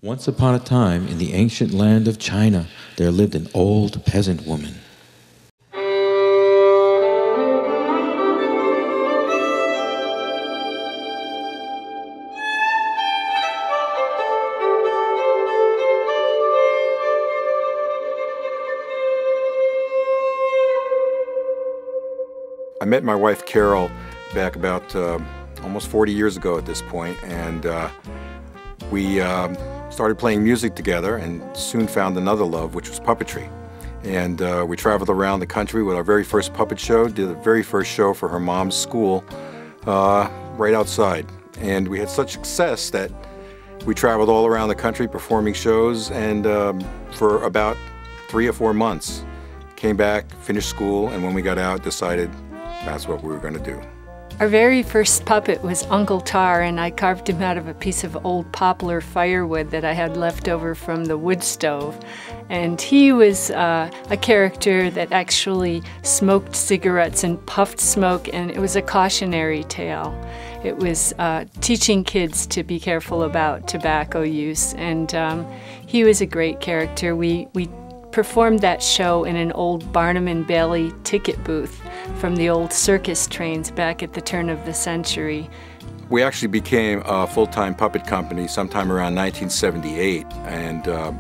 Once upon a time, in the ancient land of China, there lived an old peasant woman. I met my wife Carol back about almost 40 years ago at this point, and we started playing music together and soon found another love, which was puppetry. And we traveled around the country with our very first puppet show, did the very first show for her mom's school right outside. And we had such success that we traveled all around the country performing shows, and for about 3 or 4 months. Came back, finished school, and when we got out, decided that's what we were going to do. Our very first puppet was Uncle Tar, and I carved him out of a piece of old poplar firewood that I had left over from the wood stove. And he was a character that actually smoked cigarettes and puffed smoke, and it was a cautionary tale. It was teaching kids to be careful about tobacco use, and he was a great character. We performed that show in an old Barnum and Bailey ticket booth from the old circus trains back at the turn of the century. We actually became a full-time puppet company sometime around 1978, and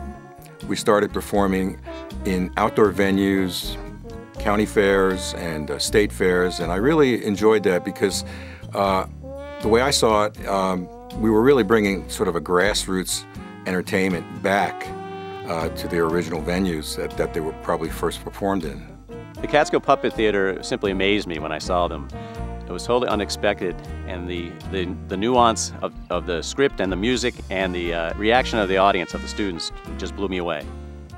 we started performing in outdoor venues, county fairs, and state fairs, and I really enjoyed that because the way I saw it, we were really bringing sort of a grassroots entertainment back to the original venues that they were probably first performed in. The Catskill Puppet Theater simply amazed me when I saw them. It was totally unexpected, and the nuance of the script and the music and the reaction of the audience, of the students, just blew me away.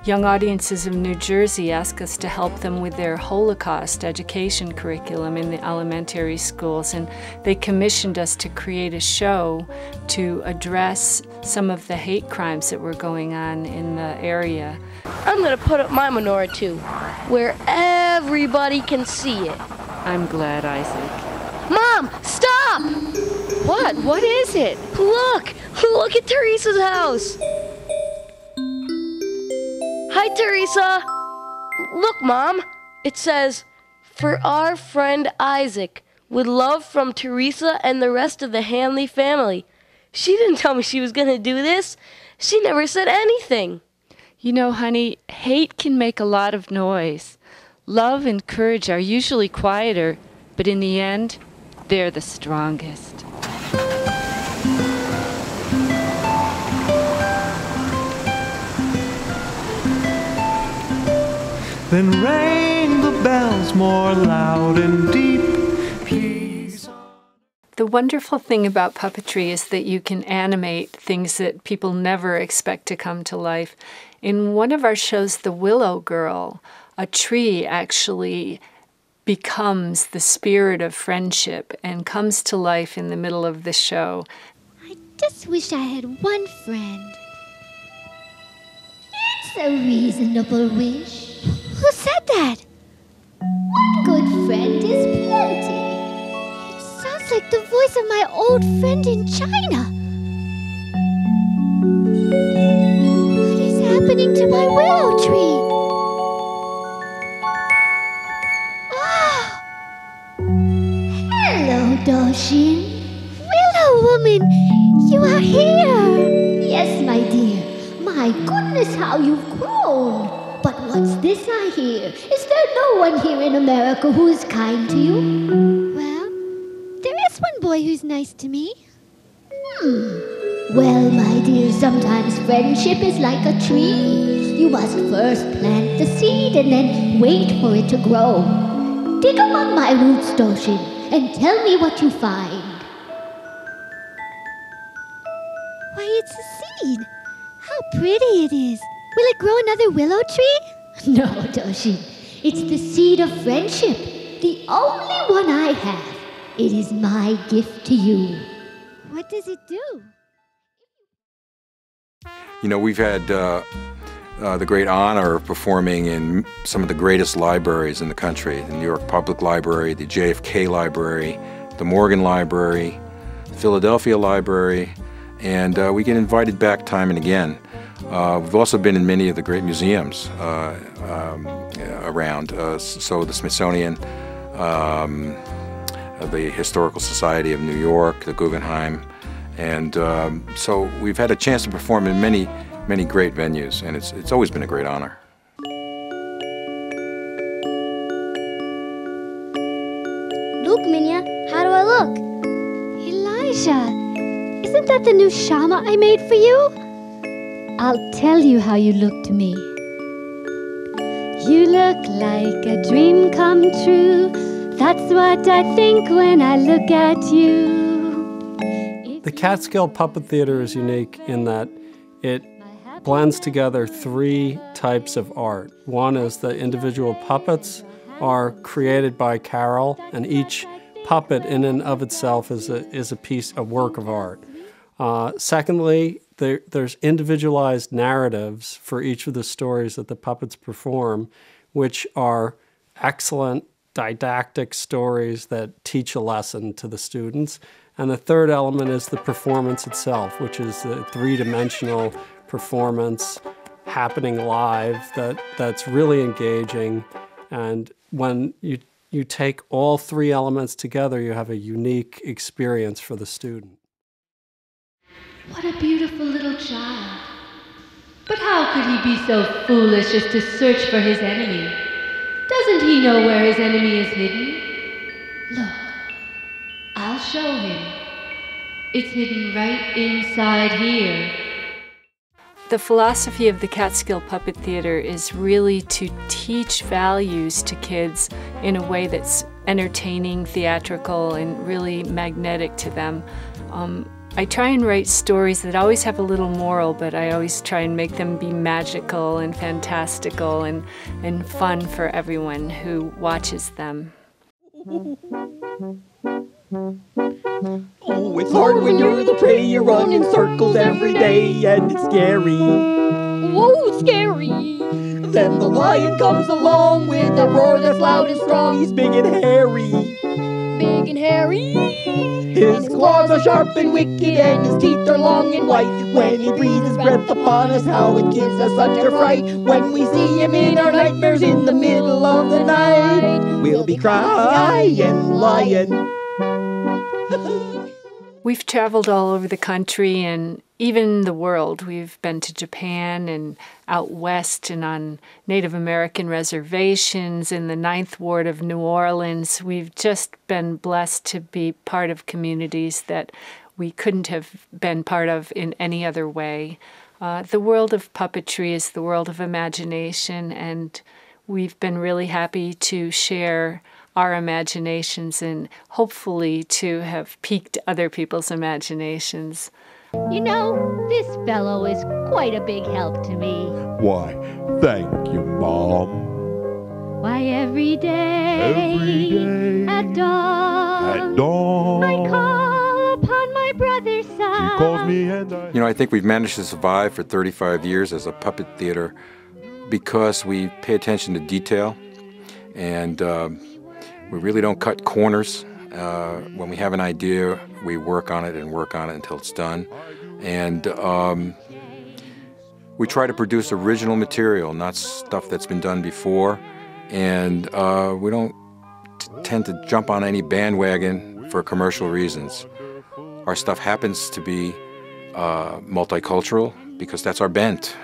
Young audiences of New Jersey ask us to help them with their Holocaust education curriculum in the elementary schools, and they commissioned us to create a show to address some of the hate crimes that were going on in the area. I'm going to put up my menorah too, where everybody can see it. I'm glad, Isaac. Mom, stop! What? What is it? Look at Teresa's house. Hi, Teresa. Look, Mom. It says, "For our friend Isaac, with love from Teresa and the rest of the Hanley family." She didn't tell me she was going to do this. She never said anything. You know, honey, hate can make a lot of noise. Love and courage are usually quieter, but in the end, they're the strongest. Then ring the bells more loud and deep. Peace. The wonderful thing about puppetry is that you can animate things that people never expect to come to life. In one of our shows, The Willow Girl, a tree actually becomes the spirit of friendship and comes to life in the middle of the show. I just wish I had one friend. It's a reasonable wish. Who said that? One good friend is plenty. It sounds like the voice of my old friend in China. What is happening to my willow tree? Ah! Hello, Doshin. Willow woman, you are here. Yes, my dear. My goodness, how you've grown. But what's this I hear? Is there no one here in America who is kind to you? Well, there is one boy who's nice to me. Well, my dear, sometimes friendship is like a tree. You must first plant the seed and then wait for it to grow. Dig among my roots, Doshin, and tell me what you find. Why, it's a seed. How pretty it is. Will it grow another willow tree? No, Doshin. It's the seed of friendship. The only one I have. It is my gift to you. What does it do? You know, we've had the great honor of performing in some of the greatest libraries in the country. The New York Public Library, the JFK Library, the Morgan Library, the Philadelphia Library, And we get invited back time and again. We've also been in many of the great museums around, so the Smithsonian, the Historical Society of New York, the Guggenheim, and so we've had a chance to perform in many, many great venues, and it's always been a great honor. Look, Minya, how do I look? Elijah, isn't that the new shama I made for you? I'll tell you how you look to me. You look like a dream come true. That's what I think when I look at you. The Catskill Puppet Theater is unique in that it blends together three types of art. One is the individual puppets are created by Carol, and each puppet in and of itself is a work of art. Secondly, there's individualized narratives for each of the stories that the puppets perform, which are excellent didactic stories that teach a lesson to the students. And the third element is the performance itself, which is the three-dimensional performance happening live that's really engaging. And when you take all three elements together, you have a unique experience for the student. What a beautiful little child. But how could he be so foolish as to search for his enemy? Doesn't he know where his enemy is hidden? Look, I'll show him. It's hidden right inside here. The philosophy of the Catskill Puppet Theater is really to teach values to kids in a way that's entertaining, theatrical, and really magnetic to them. I try and write stories that always have a little moral, but I always try and make them be magical and fantastical and fun for everyone who watches them. Oh, it's hard when you're the prey, you run in circles every day, and it's scary. Whoa, scary! Then the lion comes along with a roar that's loud and strong. He's big and hairy. Big and hairy. His claws are sharp and wicked, and his teeth are long and white. When he breathes his breath upon us, how it gives us such a fright. When we see him in our nightmares in the middle of the night, we'll be crying, lion. We've traveled all over the country and even the world. We've been to Japan and out west and on Native American reservations in the 9th Ward of New Orleans. We've just been blessed to be part of communities that we couldn't have been part of in any other way. The world of puppetry is the world of imagination, and we've been really happy to share our imaginations and hopefully to have piqued other people's imaginations. You know, this fellow is quite a big help to me. Why, thank you, Mom. Why, every day at dawn, I call upon my brother's son. She calls me and I... You know, I think we've managed to survive for 35 years as a puppet theater because we pay attention to detail, and we really don't cut corners. When we have an idea, we work on it until it's done. And we try to produce original material, not stuff that's been done before. And we don't tend to jump on any bandwagon for commercial reasons. Our stuff happens to be multicultural because that's our bent.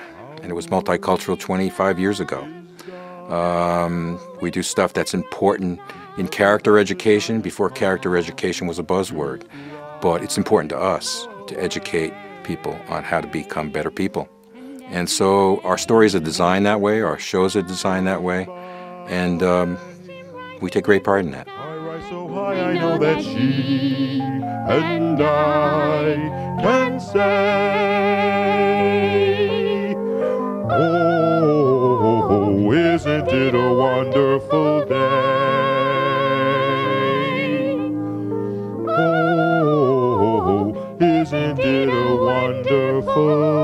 And it was multicultural 25 years ago. We do stuff that's important in character education before character education was a buzzword. But it's important to us to educate people on how to become better people. And so our stories are designed that way, our shows are designed that way, and we take great pride in that. I rise so high, I know that she and I can say, oh, isn't it a wonderful day? Oh, isn't it a wonderful